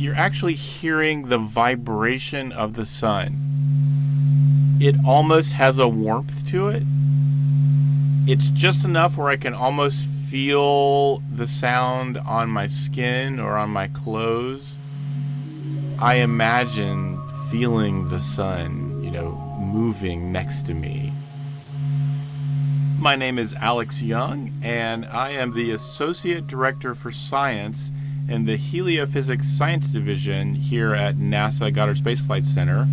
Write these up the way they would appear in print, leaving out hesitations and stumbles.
you're actually hearing the vibration of the sun. It almost has a warmth to it. It's just enough where I can almost feel the sound on my skin or on my clothes. I imagine feeling the sun, moving next to me. My name is Alex Young, and I am the Associate Director for Science in the Heliophysics Science Division here at NASA Goddard Space Flight Center.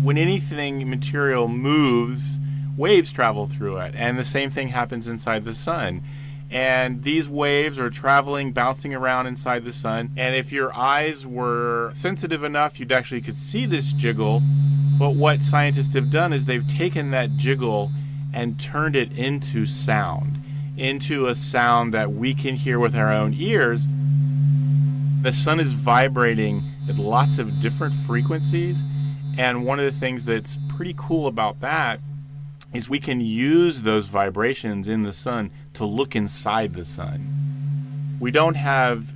When anything material moves, waves travel through it, and the same thing happens inside the sun. And these waves are traveling, bouncing around inside the sun. And if your eyes were sensitive enough, you'd actually could see this jiggle. But what scientists have done is they've taken that jiggle and turned it into sound, into a sound that we can hear with our own ears. The sun is vibrating at lots of different frequencies. And one of the things that's pretty cool about that is we can use those vibrations in the sun to look inside the sun. We don't have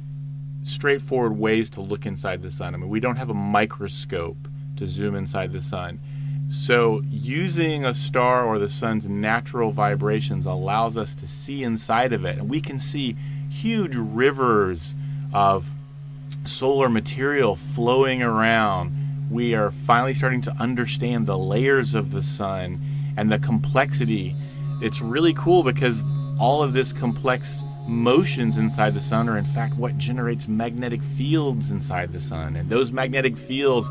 straightforward ways to look inside the sun. I mean, we don't have a microscope to zoom inside the sun. So using a star or the sun's natural vibrations allows us to see inside of it. And we can see huge rivers of solar material flowing around. We are finally starting to understand the layers of the sun and the complexity. It's really cool because all of this complex motions inside the sun are in fact what generates magnetic fields inside the sun. And those magnetic fields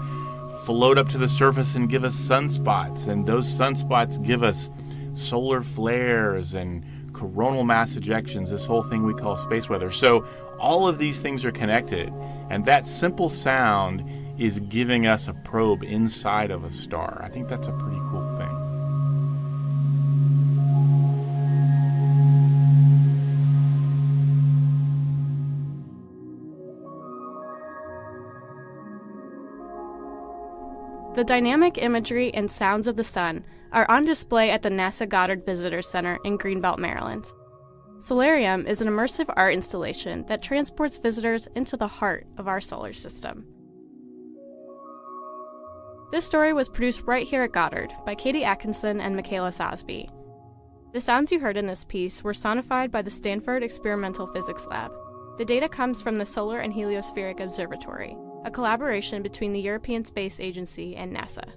float up to the surface and give us sunspots. And those sunspots give us solar flares and coronal mass ejections, this whole thing we call space weather. So all of these things are connected. And that simple sound is giving us a probe inside of a star. I think that's a pretty cool thing. The dynamic imagery and sounds of the sun are on display at the NASA Goddard Visitor Center in Greenbelt, Maryland. Solarium is an immersive art installation that transports visitors into the heart of our solar system. This story was produced right here at Goddard by Katie Atkinson and Michaela Sosby. The sounds you heard in this piece were sonified by the Stanford Experimental Physics Lab. The data comes from the Solar and Heliospheric Observatory, a collaboration between the European Space Agency and NASA.